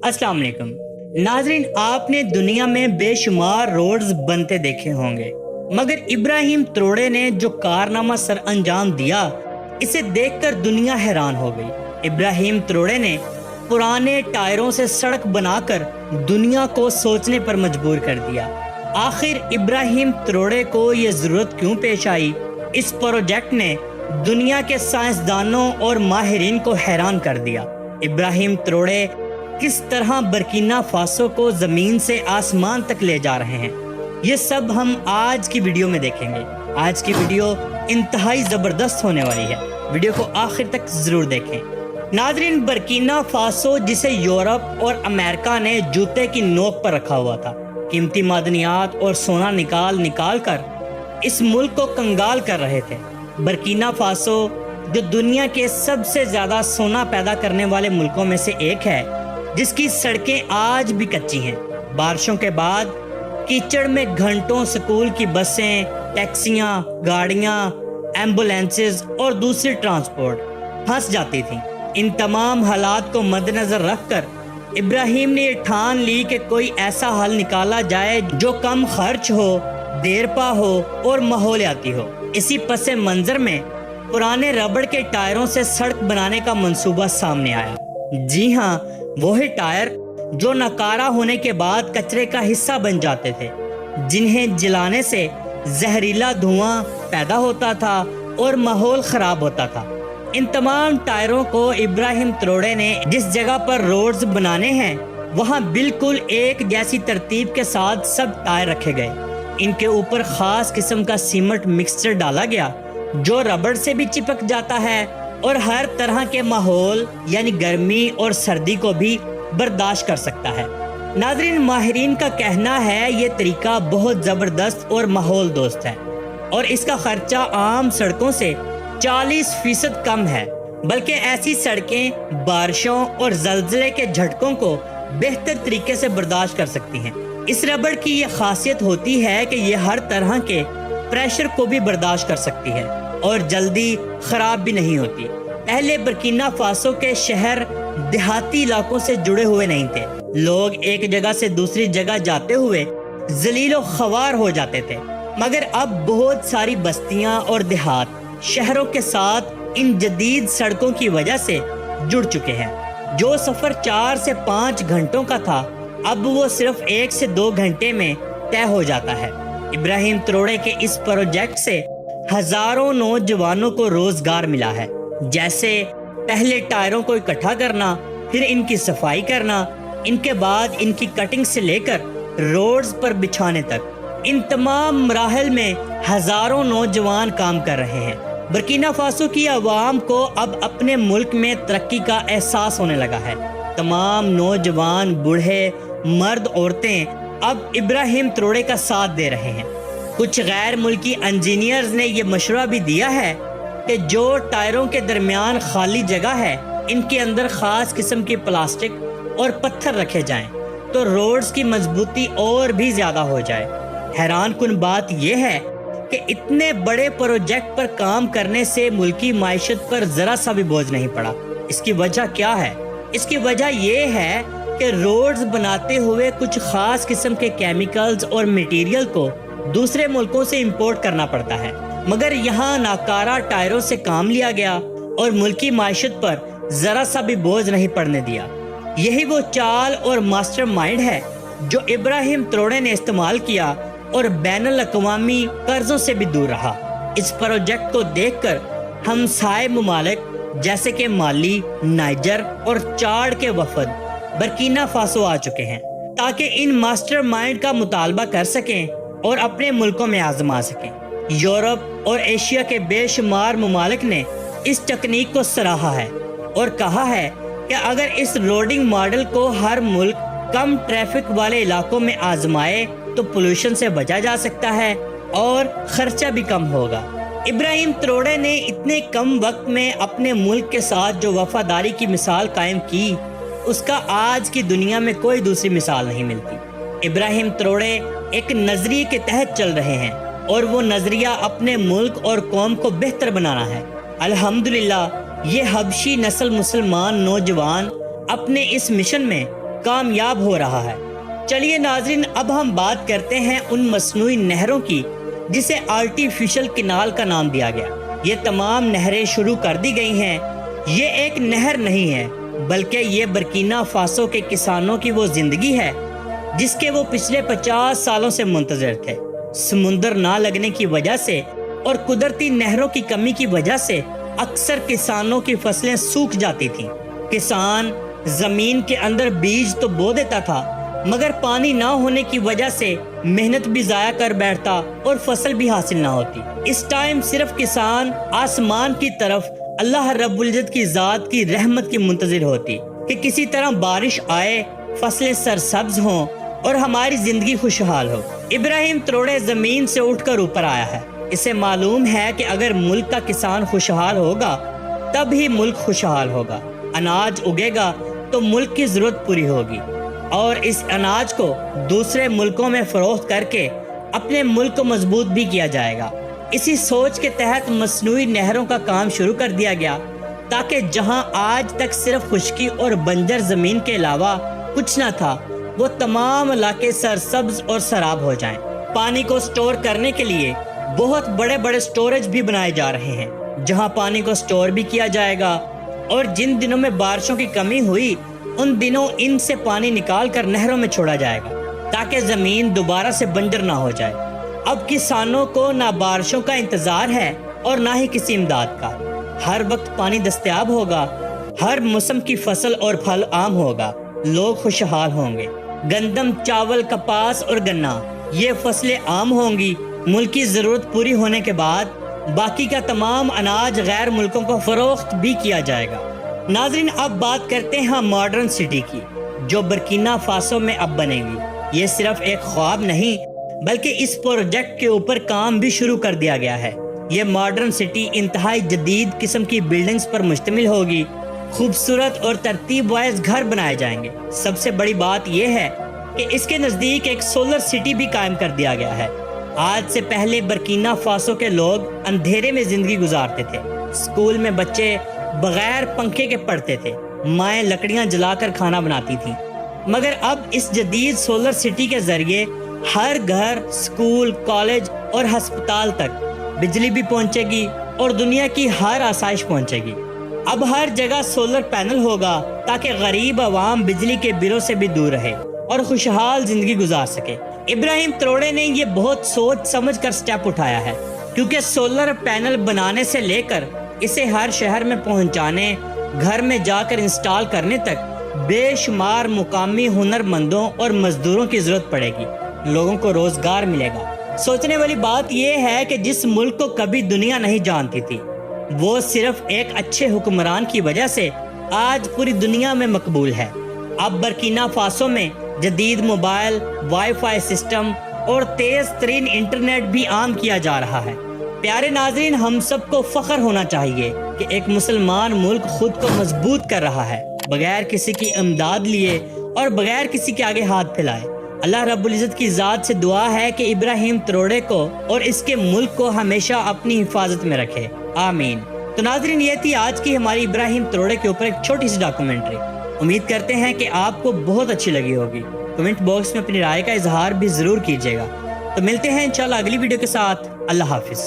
अस्सलाम वालेकुम नाजरीन, आपने दुनिया में बेशुमार रोड्स बनते देखे होंगे, मगर इब्राहिम त्रोड़े ने जो कारनामा सर अंजाम दिया, इसे देखकर दुनिया हैरान हो गई। इब्राहिम त्रोड़े ने पुराने टायरों से सड़क बनाकर दुनिया को सोचने पर मजबूर कर दिया। आखिर इब्राहिम त्रोड़े को ये ज़रूरत क्यों पेश आई? इस प्रोजेक्ट ने दुनिया के साइंसदानों और माहिरीन को हैरान कर दिया। इब्राहिम त्रोड़े किस तरह बर्किना फासो को ज़मीन से आसमान तक ले जा रहे हैं, ये सब हम आज की वीडियो में देखेंगे। आज की वीडियो इंतहाई ज़बरदस्त होने वाली है, वीडियो को आखिर तक ज़रूर देखें। नाजरीन, बर्किना फासो जिसे यूरोप और अमेरिका ने जूते की नोक पर रखा हुआ था, कीमती मादनियात और सोना निकाल कर इस मुल्क को कंगाल कर रहे थे। बर्किना फासो जो दुनिया के सबसे ज़्यादा सोना पैदा करने वाले मुल्कों में से एक है, जिसकी सड़कें आज भी कच्ची हैं। बारिशों के बाद कीचड़ में घंटों स्कूल की बसें, टैक्सियां, गाड़ियां, एम्बुलेंसेस और दूसरी ट्रांसपोर्ट फंस जाती थीं। इन तमाम हालात को मद्देनज़र रखकर इब्राहिम ने ये ठान ली कि कोई ऐसा हल निकाला जाए जो कम खर्च हो, देरपा हो और माहौलियाती हो। इसी पस मंज़र में पुराने रबड़ के टायरों से सड़क बनाने का मंसूबा सामने आया। जी हाँ, वही टायर जो नकारा होने के बाद कचरे का हिस्सा बन जाते थे, जिन्हें जलाने से जहरीला धुआं पैदा होता था और माहौल खराब होता था। इन तमाम टायरों को इब्राहिम त्रोड़े ने जिस जगह पर रोड्स बनाने हैं, वहाँ बिल्कुल एक जैसी तरतीब के साथ सब टायर रखे गए। इनके ऊपर खास किस्म का सीमेंट मिक्सचर डाला गया जो रबड़ से भी चिपक जाता है और हर तरह के माहौल यानी गर्मी और सर्दी को भी बर्दाश्त कर सकता है। नाज़रीन, माहिरीन का कहना है ये तरीका बहुत ज़बरदस्त और माहौल दोस्त है और इसका खर्चा आम सड़कों से 40% कम है, बल्कि ऐसी सड़कें बारिशों और ज़लज़ले के झटकों को बेहतर तरीके से बर्दाश्त कर सकती हैं। इस रबड़ की ये खासियत होती है कि ये हर तरह के प्रेशर को भी बर्दाश्त कर सकती है और जल्दी ख़राब भी नहीं होती। पहले बर्किना फासो के शहर देहाती इलाकों से जुड़े हुए नहीं थे। लोग एक जगह से दूसरी जगह जाते हुए जलीलो ख्वार हो जाते थे, मगर अब बहुत सारी बस्तियां और देहात शहरों के साथ इन जदीद सड़कों की वजह से जुड़ चुके हैं। जो सफ़र 4 से 5 घंटों का था, अब वो सिर्फ 1 से 2 घंटे में तय हो जाता है। इब्राहिम त्रोड़े के इस प्रोजेक्ट से हजारों नौजवानों को रोजगार मिला है, जैसे पहले टायरों को इकट्ठा करना, फिर इनकी सफाई करना, इनके बाद इनकी कटिंग से लेकर रोड्स पर बिछाने तक। इन तमाम मराहल में हजारों नौजवान काम कर रहे हैं। बर्किना फासो की आवाम को अब अपने मुल्क में तरक्की का एहसास होने लगा है। तमाम नौजवान, बूढ़े, मर्द, औरतें अब इब्राहिम त्रोड़े का साथ दे रहे हैं। कुछ गैर मुल्की इंजीनियर्स ने यह मशवरा भी दिया है कि जो टायरों के दरमियान खाली जगह है, इनके अंदर खास किस्म की प्लास्टिक और पत्थर रखे जाएं, तो रोड्स की मजबूती और भी ज्यादा हो जाए। हैरान कुन बात यह है कि इतने बड़े प्रोजेक्ट पर काम करने से मुल्की माइशत पर जरा सा भी बोझ नहीं पड़ा। इसकी वजह क्या है? इसकी वजह यह है कि रोड्स बनाते हुए कुछ खास किस्म के केमिकल्स और मटेरियल को दूसरे मुल्कों से इंपोर्ट करना पड़ता है, मगर यहाँ नाकारा टायरों से काम लिया गया और मुल्की माइशत पर जरा सा भी बोझ नहीं पड़ने दिया। यही वो चाल और मास्टर माइंड है जो इब्राहिम त्रोड़े ने इस्तेमाल किया और बैनुल अक़वामी कर्जों से भी दूर रहा। इस प्रोजेक्ट को देखकर हमसाए मुमालिक जैसे कि माली, नाइजर और चाड के वफद बर्किना फासो आ चुके हैं, ताकि इन मास्टर माइंड का मुतालबा कर सकें और अपने मुल्कों में आजमा सकें। यूरोप और एशिया के बेशुमार मुमालिक ने इस तकनीक को सराहा है और कहा है कि अगर इस रोडिंग मॉडल को हर मुल्क कम ट्रैफिक वाले इलाकों में आजमाए तो पोल्यूशन से बचा जा सकता है और खर्चा भी कम होगा। इब्राहिम त्रोड़े ने इतने कम वक्त में अपने मुल्क के साथ जो वफादारी की मिसाल कायम की, उसका आज की दुनिया में कोई दूसरी मिसाल नहीं मिलती। इब्राहिम त्रोड़े एक नजरिए के तहत चल रहे हैं और वो नजरिया अपने मुल्क और कौम को बेहतर बनाना है। अल्हम्दुलिल्लाह, ये हबशी नस्ल मुसलमान नौजवान अपने इस मिशन में کامیاب ہو رہا ہے۔ چلیے ناظرین، اب ہم بات کرتے ہیں ان مصنوعی نہروں کی جسے آرٹیفیشل کینال کا نام دیا گیا۔ یہ تمام نہریں شروع کر دی گئی ہیں۔ یہ ایک نہر نہیں ہے بلکہ یہ برکینا فاسو کے کسانوں کی وہ زندگی ہے جس کے وہ پچھلے 50 سالوں سے منتظر تھے۔ سمندر نہ لگنے کی وجہ سے اور قدرتی نہروں کی کمی کی وجہ سے اکثر کسانوں کی فصلیں سوکھ جاتی تھیں۔ کسان زمین کے اندر بیج تو بو دیتا تھا مگر پانی نہ ہونے کی وجہ سے محنت بھی ضائع کر بیٹھتا اور فصل بھی حاصل نہ ہوتی۔ اس ٹائم صرف کسان آسمان کی طرف اللہ رب العزت کی ذات کی رحمت کی منتظر ہوتی کہ کسی طرح بارش آئے، فصلیں سرسبز ہوں اور ہماری زندگی خوشحال ہو۔ ابراہیم تروڑے زمین سے اٹھ کر اوپر آیا ہے۔ اسے معلوم ہے کہ اگر ملک کا کسان خوشحال ہوگا تب ہی ملک خوشحال ہوگا۔ اناج اگے گا تو ملک کی ضرورت پوری ہوگی اور اس اناج کو دوسرے ملکوں میں فروخت کر کے اپنے ملک کو مضبوط بھی کیا جائے گا۔ اسی سوچ کے تحت مصنوعی نہروں کا کام شروع کر دیا گیا تاکہ جہاں آج تک صرف خشکی اور بنجر زمین کے علاوہ کچھ نہ تھا وہ تمام علاقے سرسبز اور سراب ہو جائیں۔ پانی کو سٹور کرنے کے لیے بہت بڑے بڑے سٹوریج بھی بنائے جا رہے ہیں جہاں پانی کو سٹور بھی کیا جائے گا، اور جن دنوں میں بارشوں کی کمی ہوئی ان دنوں ان سے پانی نکال کر نہروں میں چھوڑا جائے گا تاکہ زمین دوبارہ سے بنجر نہ ہو جائے۔ اب کسانوں کو نہ بارشوں کا انتظار ہے اور نہ ہی کسی امداد کا۔ ہر وقت پانی دستیاب ہوگا، ہر موسم کی فصل اور پھل عام ہوگا، لوگ خوشحال ہوں گے۔ گندم، چاول، کپاس اور گنا یہ فصلیں عام ہوں گی۔ ملک کی ضرورت پوری ہونے کے بعد باقی کا تمام اناج غیر ملکوں کو فروخت بھی کیا جائے گا۔ ناظرین، اب بات کرتے ہیں ماڈرن سٹی کی جو برکینا فاسو میں اب بنے گی۔ یہ صرف ایک خواب نہیں بلکہ اس پروجیکٹ کے اوپر کام بھی شروع کر دیا گیا ہے۔ یہ ماڈرن سٹی انتہائی جدید قسم کی بلڈنگز پر مشتمل ہوگی۔ خوبصورت اور ترتیب وائز گھر بنائے جائیں گے۔ سب سے بڑی بات یہ ہے کہ اس کے نزدیک ایک سولر سٹی بھی قائم کر دیا گیا ہے۔ آج سے پہلے برکینا فاسو کے لوگ اندھیرے میں زندگی گزارتے تھے۔ اسکول میں بچے بغیر پنکھے کے پڑھتے تھے، مائیں لکڑیاں جلا کر کھانا بناتی تھیں، مگر اب اس جدید سولر سٹی کے ذریعے ہر گھر، اسکول، کالج اور ہسپتال تک بجلی بھی پہنچے گی اور دنیا کی ہر آسائش پہنچے گی۔ اب ہر جگہ سولر پینل ہوگا تاکہ غریب عوام بجلی کے بلوں سے بھی دور رہے اور خوشحال زندگی گزار سکے۔ ابراہیم تروڑے نے یہ بہت سوچ سمجھ کر سٹیپ اٹھایا ہے کیونکہ سولر پینل بنانے سے لے کر اسے ہر شہر میں پہنچانے، گھر میں جا کر انسٹال کرنے تک بے شمار مقامی ہنر مندوں اور مزدوروں کی ضرورت پڑے گی۔ لوگوں کو روزگار ملے گا۔ سوچنے والی بات یہ ہے کہ جس ملک کو کبھی دنیا نہیں جانتی تھی وہ صرف ایک اچھے حکمران کی وجہ سے آج پوری دنیا میں مقبول ہے۔ اب برکینا فاسو میں جدید موبائل، وائی فائی سسٹم اور تیز ترین انٹرنیٹ بھی عام کیا جا رہا ہے۔ پیارے ناظرین، ہم سب کو فخر ہونا چاہیے کہ ایک مسلمان ملک خود کو مضبوط کر رہا ہے بغیر کسی کی امداد لیے اور بغیر کسی کے آگے ہاتھ پھیلائے۔ اللہ رب العزت کی ذات سے دعا ہے کہ ابراہیم تروڑے کو اور اس کے ملک کو ہمیشہ اپنی حفاظت میں رکھے، آمین۔ تو ناظرین، یہ تھی آج کی ہماری ابراہیم تروڑے کے اوپر ایک چھوٹی سی ڈاکومنٹری۔ امید کرتے ہیں کہ آپ کو بہت اچھی لگی ہوگی۔ کمنٹ باکس میں اپنی رائے کا اظہار بھی ضرور کیجیے گا۔ تو ملتے ہیں انشاءاللہ اگلی ویڈیو کے ساتھ۔ اللہ حافظ۔